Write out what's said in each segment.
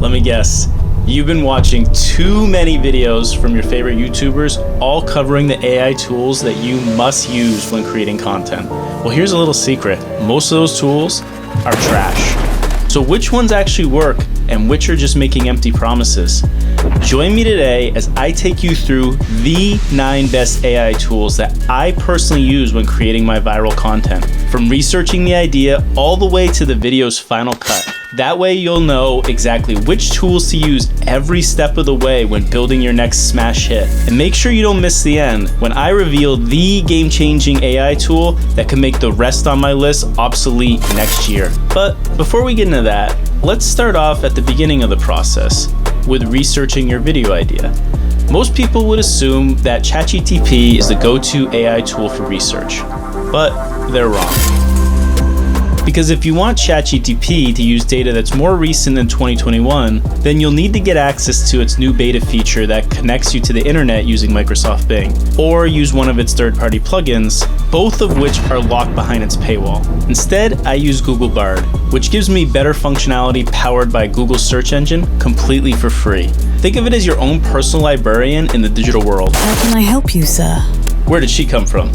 Let me guess. You've been watching too many videos from your favorite YouTubers, all covering the AI tools that you must use when creating content. Well, here's a little secret. Most of those tools are trash. So which ones actually work and which are just making empty promises? Join me today as I take you through the 9 best AI tools that I personally use when creating my viral content, from researching the idea all the way to the video's final cut. That way you'll know exactly which tools to use every step of the way when building your next smash hit. And make sure you don't miss the end when I reveal the game-changing AI tool that can make the rest on my list obsolete next year. But before we get into that, let's start off at the beginning of the process with researching your video idea. Most people would assume that ChatGPT is the go-to AI tool for research, but they're wrong. Because if you want ChatGPT to use data that's more recent than 2021, then you'll need to get access to its new beta feature that connects you to the internet using Microsoft Bing, or use one of its third-party plugins, both of which are locked behind its paywall. Instead, I use Google Bard, which gives me better functionality powered by Google's search engine completely for free. Think of it as your own personal librarian in the digital world. How can I help you, sir? Where did she come from?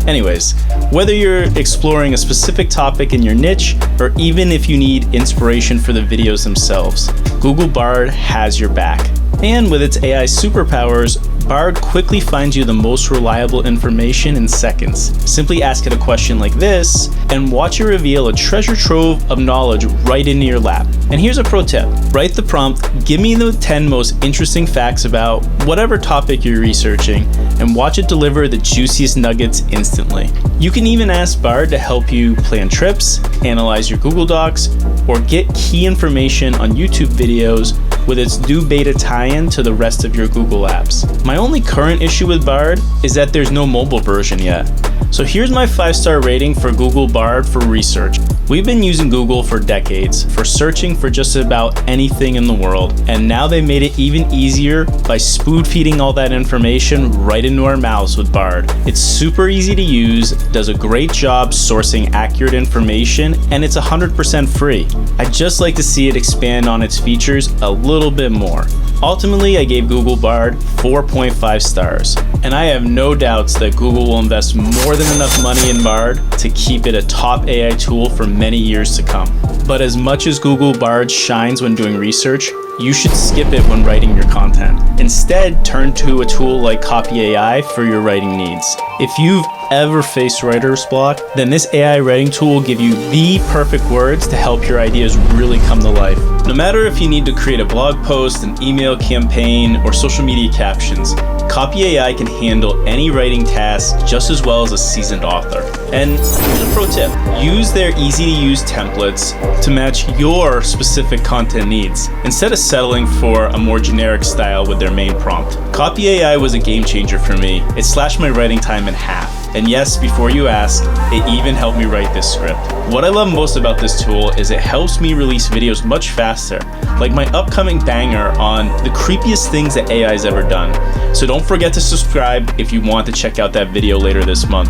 Anyways, whether you're exploring a specific topic in your niche, or even if you need inspiration for the videos themselves, Google Bard has your back. And with its AI superpowers, Bard quickly finds you the most reliable information in seconds. Simply ask it a question like this, and watch it reveal a treasure trove of knowledge right into your lap. And here's a pro tip. Write the prompt, give me the 10 most interesting facts about whatever topic you're researching, and watch it deliver the juiciest nuggets instantly. You can even ask Bard to help you plan trips, analyze your Google Docs, or get key information on YouTube videos with its new beta tie-in to the rest of your Google apps. My only current issue with Bard is that there's no mobile version yet. So here's my 5-star rating for Google Bard for research. We've been using Google for decades for searching for just about anything in the world, and now they made it even easier by spoon-feeding all that information right into our mouths with Bard. It's super easy to use, does a great job sourcing accurate information, and it's 100% free. I'd just like to see it expand on its features a little bit more. Ultimately, I gave Google Bard 4.5 stars, and I have no doubts that Google will invest more than enough money in Bard to keep it a top AI tool for many years to come. But as much as Google Bard shines when doing research, you should skip it when writing your content. Instead, turn to a tool like Copy AI for your writing needs. If you've ever faced writer's block, then this AI writing tool will give you the perfect words to help your ideas really come to life. No matter if you need to create a blog post, an email campaign, or social media captions, Copy AI can handle any writing task just as well as a seasoned author. And here's a pro tip. Use their easy-to-use templates to match your specific content needs, instead of settling for a more generic style with their main prompt. Copy AI was a game changer for me. It slashed my writing time in half. And yes, before you ask, it even helped me write this script. What I love most about this tool is it helps me release videos much faster, like my upcoming banger on the creepiest things that AI's ever done. So don't forget to subscribe if you want to check out that video later this month.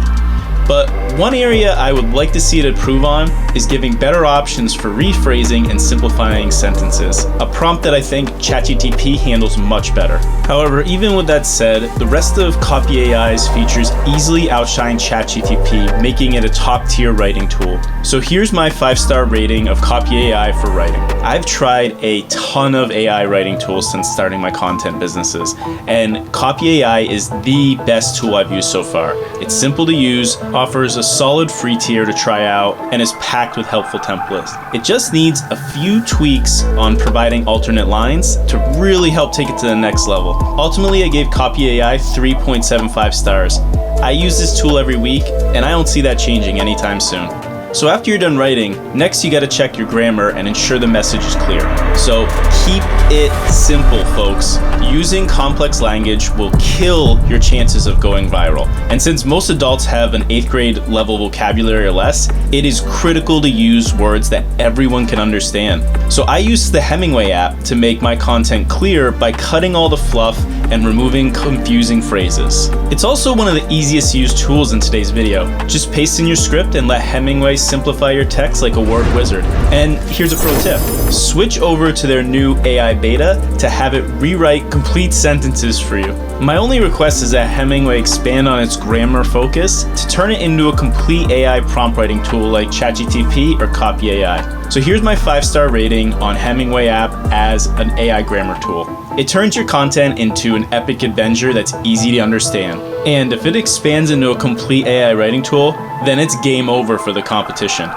But one area I would like to see it improve on is giving better options for rephrasing and simplifying sentences, a prompt that I think ChatGPT handles much better. However, even with that said, the rest of Copy AI's features easily outshine ChatGPT, making it a top-tier writing tool. So here's my 5-star rating of Copy AI for writing. I've tried a ton of AI writing tools since starting my content businesses, and Copy AI is the best tool I've used so far. It's simple to use, offers a solid free tier to try out, and is packed with helpful templates. It just needs a few tweaks on providing alternate lines to really help take it to the next level. Ultimately, I gave Copy AI 3.75 stars. I use this tool every week, and I don't see that changing anytime soon. So after you're done writing, next you gotta check your grammar and ensure the message is clear. So keep it simple, folks. Using complex language will kill your chances of going viral. And since most adults have an 8th grade level vocabulary or less, it is critical to use words that everyone can understand. So I use the Hemingway app to make my content clear by cutting all the fluff and removing confusing phrases. It's also one of the easiest used tools in today's video. Just paste in your script and let Hemingway simplify your text like a word wizard. And here's a pro tip. Switch over to their new AI beta to have it rewrite complete sentences for you. My only request is that Hemingway expand on its grammar focus to turn it into a complete AI prompt writing tool like ChatGPT or Copy AI. So here's my 5-star rating on Hemingway App as an AI grammar tool. It turns your content into an epic adventure that's easy to understand. And if it expands into a complete AI writing tool, then it's game over for the competition.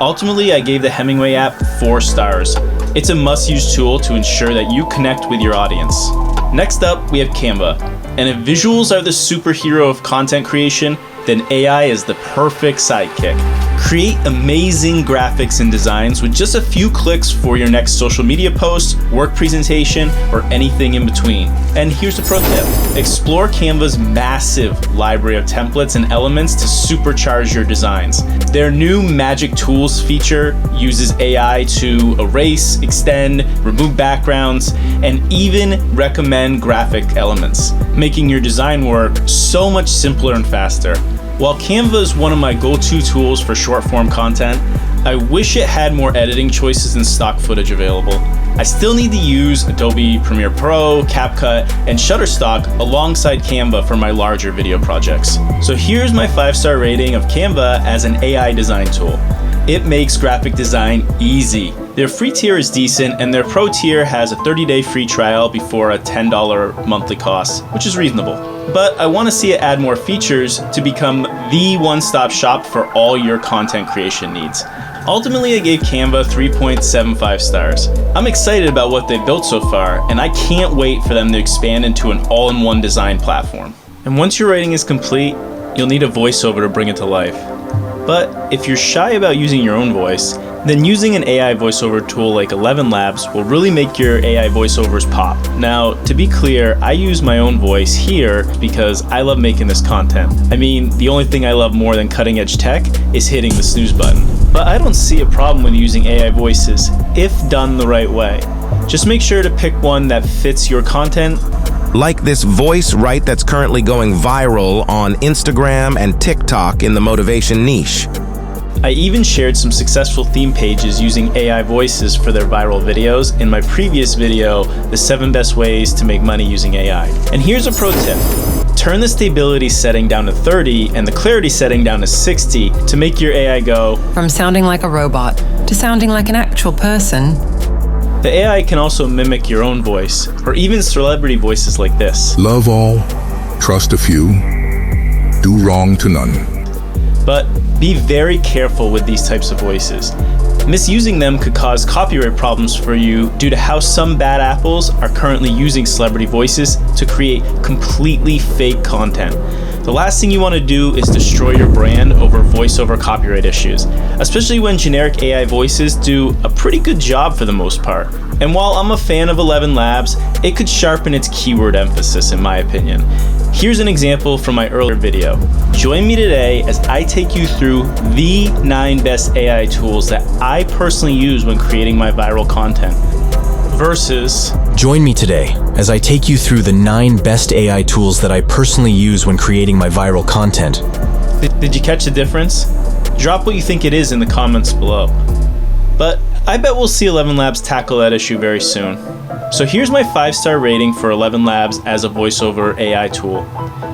Ultimately, I gave the Hemingway app 4 stars. It's a must-use tool to ensure that you connect with your audience. Next up, we have Canva. And if visuals are the superhero of content creation, then AI is the perfect sidekick. Create amazing graphics and designs with just a few clicks for your next social media post, work presentation, or anything in between. And here's a pro tip. Explore Canva's massive library of templates and elements to supercharge your designs. Their new Magic Tools feature uses AI to erase, extend, remove backgrounds, and even recommend graphic elements, making your design work so much simpler and faster. While Canva is one of my go-to tools for short-form content, I wish it had more editing choices and stock footage available. I still need to use Adobe Premiere Pro, CapCut, and Shutterstock alongside Canva for my larger video projects. So here's my 5-star rating of Canva as an AI design tool. It makes graphic design easy. Their free tier is decent, and their pro tier has a 30-day free trial before a $10 monthly cost, which is reasonable. But I want to see it add more features to become the one-stop shop for all your content creation needs. Ultimately, I gave Canva 3.75 stars. I'm excited about what they've built so far, and I can't wait for them to expand into an all-in-one design platform. And once your writing is complete, you'll need a voiceover to bring it to life. But if you're shy about using your own voice, then using an AI voiceover tool like 11 Labs will really make your AI voiceovers pop. Now, to be clear, I use my own voice here because I love making this content. I mean, the only thing I love more than cutting edge tech is hitting the snooze button. But I don't see a problem with using AI voices if done the right way. Just make sure to pick one that fits your content. Like this voice write that's currently going viral on Instagram and TikTok in the motivation niche. I even shared some successful theme pages using AI voices for their viral videos in my previous video, the 7 best ways to make money using AI. And here's a pro tip. Turn the stability setting down to 30 and the clarity setting down to 60 to make your AI go from sounding like a robot to sounding like an actual person. The AI can also mimic your own voice, or even celebrity voices like this. Love all, trust a few, do wrong to none. But be very careful with these types of voices. Misusing them could cause copyright problems for you due to how some bad apples are currently using celebrity voices to create completely fake content. The last thing you want to do is destroy your brand over voiceover copyright issues, especially when generic AI voices do a pretty good job for the most part. And while I'm a fan of 11 Labs, it could sharpen its keyword emphasis in my opinion. Here's an example from my earlier video. Join me today as I take you through the 9 best AI tools that I personally use when creating my viral content. Versus join me today as I take you through the 9 best AI tools that I personally use when creating my viral content. Did you catch the difference? Drop what you think it is in the comments below. But I bet we'll see 11 Labs tackle that issue very soon. So here's my 5-star rating for 11 Labs as a voiceover AI tool.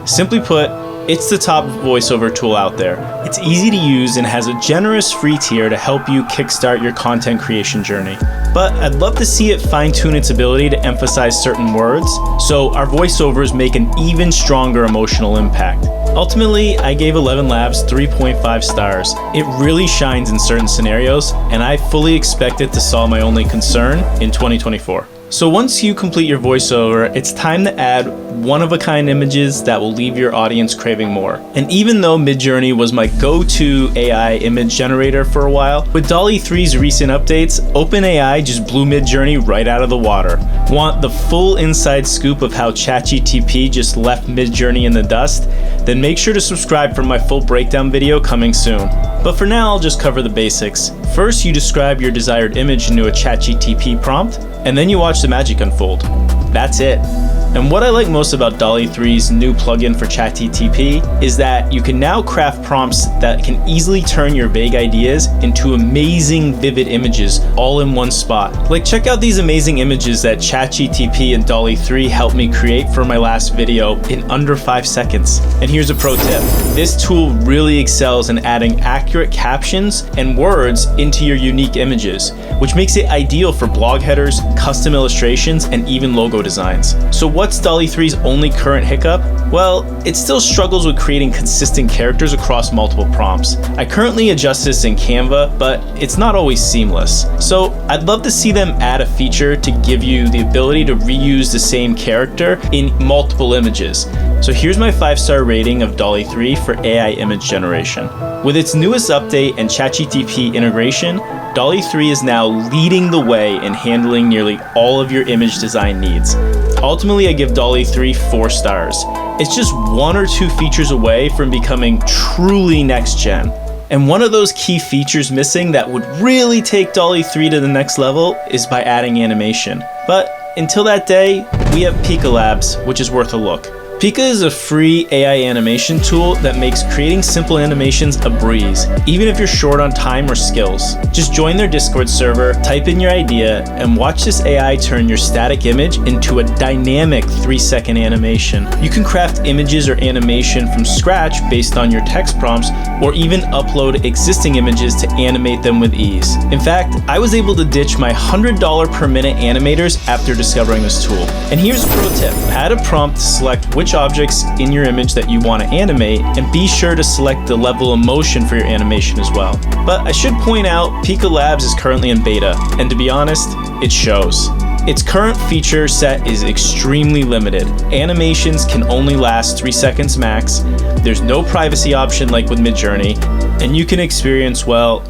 Simply put, it's the top voiceover tool out there. It's easy to use and has a generous free tier to help you kickstart your content creation journey. But I'd love to see it fine-tune its ability to emphasize certain words, so our voiceovers make an even stronger emotional impact. Ultimately, I gave 11 Labs 3.5 stars. It really shines in certain scenarios, and I fully expect it to solve my only concern in 2024. So once you complete your voiceover, it's time to add one-of-a-kind images that will leave your audience craving more. And even though Midjourney was my go-to AI image generator for a while, with DALL-E 3's recent updates, OpenAI just blew Midjourney right out of the water. Want the full inside scoop of how ChatGPT just left Midjourney in the dust? Then make sure to subscribe for my full breakdown video coming soon. But for now, I'll just cover the basics. First, you describe your desired image into a ChatGPT prompt, and then you watch the magic unfold. That's it. And what I like most about DALL-E 3's new plugin for ChatGPT is that you can now craft prompts that can easily turn your vague ideas into amazing, vivid images all in one spot. Like, check out these amazing images that ChatGPT and DALL-E 3 helped me create for my last video in under 5 seconds. And here's a pro tip. This tool really excels in adding accurate captions and words into your unique images, which makes it ideal for blog headers, custom illustrations, and even logo designs. So what's DALL-E 3's only current hiccup? Well, it still struggles with creating consistent characters across multiple prompts. I currently adjust this in Canva, but it's not always seamless. So I'd love to see them add a feature to give you the ability to reuse the same character in multiple images. So here's my 5-star rating of DALL-E 3 for AI image generation. With its newest update and ChatGPT integration, DALL-E 3 is now leading the way in handling nearly all of your image design needs. Ultimately, I give DALL-E 3 4 stars. It's just 1 or 2 features away from becoming truly next gen. And one of those key features missing that would really take DALL-E 3 to the next level is by adding animation. But until that day, we have Pika Labs, which is worth a look. Pika is a free AI animation tool that makes creating simple animations a breeze, even if you're short on time or skills. Just join their Discord server, type in your idea, and watch this AI turn your static image into a dynamic 3-second animation. You can craft images or animation from scratch based on your text prompts, or even upload existing images to animate them with ease. In fact, I was able to ditch my $100 per minute animators after discovering this tool. And here's a pro tip. Add a prompt to select which objects in your image that you want to animate, and be sure to select the level of motion for your animation as well. But I should point out, Pika Labs is currently in beta, and to be honest, it shows. Its current feature set is extremely limited. Animations can only last 3 seconds max, there's no privacy option like with Midjourney, and you can experience, well,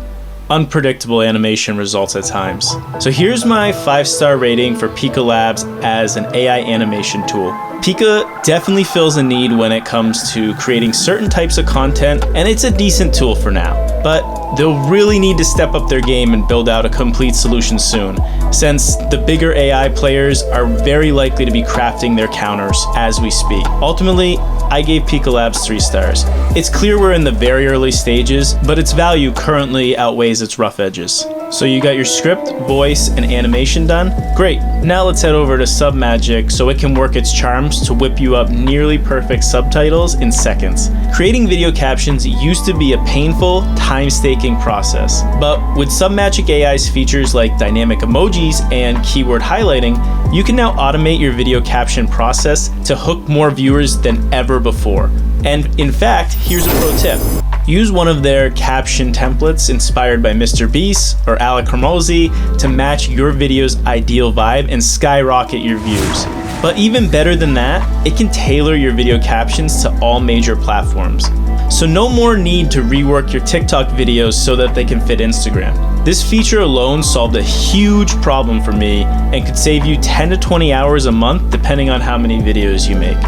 unpredictable animation results at times. So here's my 5-star rating for Pika Labs as an AI animation tool. Pika definitely fills a need when it comes to creating certain types of content, and it's a decent tool for now. But they'll really need to step up their game and build out a complete solution soon, since the bigger AI players are very likely to be crafting their counters as we speak. Ultimately, I gave Pika Labs 3 stars. It's clear we're in the very early stages, but its value currently outweighs its rough edges. So you got your script, voice, and animation done? Great. Now let's head over to Submagic so it can work its charms to whip you up nearly perfect subtitles in seconds. Creating video captions used to be a painful, time-staking process. But with Submagic AI's features like dynamic emojis and keyword highlighting, you can now automate your video caption process to hook more viewers than ever before. And in fact, here's a pro tip. Use one of their caption templates inspired by Mr. Beast or Alec Hormozi to match your video's ideal vibe and skyrocket your views. But even better than that, it can tailor your video captions to all major platforms. So no more need to rework your TikTok videos so that they can fit Instagram. This feature alone solved a huge problem for me and could save you 10 to 20 hours a month depending on how many videos you make.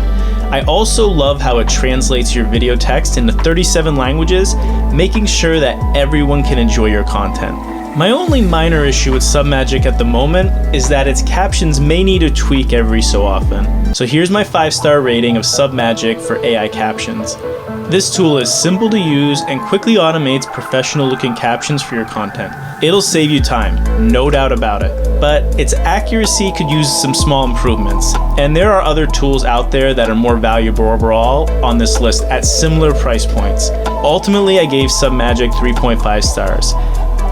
I also love how it translates your video text into 37 languages, making sure that everyone can enjoy your content. My only minor issue with Submagic at the moment is that its captions may need a tweak every so often. So here's my 5-star rating of Submagic for AI captions. This tool is simple to use and quickly automates professional looking captions for your content. It'll save you time, no doubt about it, but its accuracy could use some small improvements. And there are other tools out there that are more valuable overall on this list at similar price points. Ultimately, I gave Submagic 3.5 stars.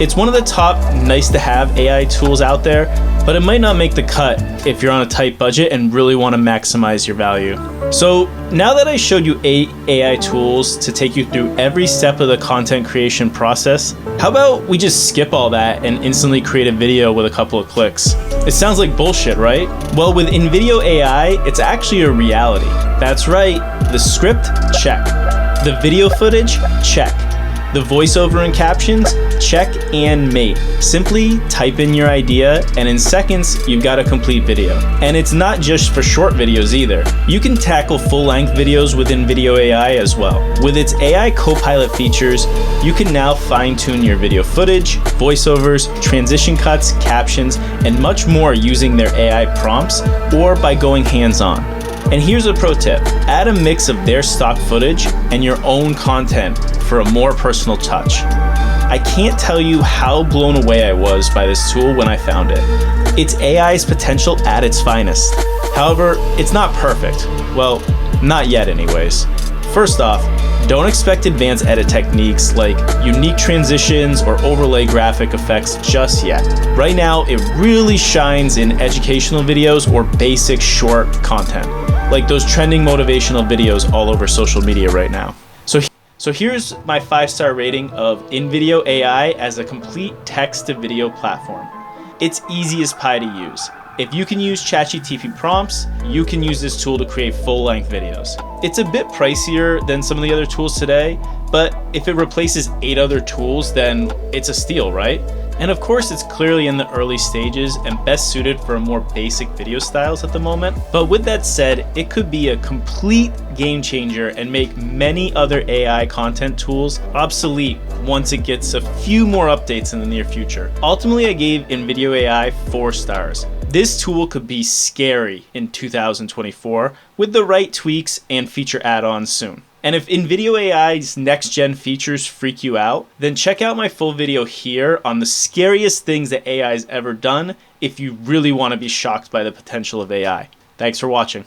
It's one of the top nice-to-have AI tools out there, but it might not make the cut if you're on a tight budget and really want to maximize your value. So now that I showed you 8 AI tools to take you through every step of the content creation process, how about we just skip all that and instantly create a video with a couple of clicks? It sounds like bullshit, right? Well, with InVideo AI, it's actually a reality. That's right, the script, check. The video footage, check. The voiceover and captions, check and mate. Simply type in your idea and in seconds, you've got a complete video. And it's not just for short videos either. You can tackle full-length videos with InVideo AI as well. With its AI Copilot features, you can now fine-tune your video footage, voiceovers, transition cuts, captions, and much more using their AI prompts or by going hands-on. And here's a pro tip: add a mix of their stock footage and your own content for a more personal touch. I can't tell you how blown away I was by this tool when I found it. It's AI's potential at its finest. However, it's not perfect. Well, not yet anyways. First off, don't expect advanced edit techniques like unique transitions or overlay graphic effects just yet. Right now, it really shines in educational videos or basic short content, like those trending motivational videos all over social media right now. So here's my 5-star rating of InVideo AI as a complete text-to-video platform. It's easy as pie to use. If you can use ChatGPT prompts, you can use this tool to create full-length videos. It's a bit pricier than some of the other tools today, but if it replaces 8 other tools, then it's a steal, right? And of course, it's clearly in the early stages and best suited for more basic video styles at the moment. But with that said, it could be a complete game changer and make many other AI content tools obsolete once it gets a few more updates in the near future. Ultimately, I gave InVideo AI 4 stars. This tool could be scary in 2024 with the right tweaks and feature add-ons soon. And if InVideo AI's next-gen features freak you out, then check out my full video here on the scariest things that AI's ever done if you really want to be shocked by the potential of AI. Thanks for watching.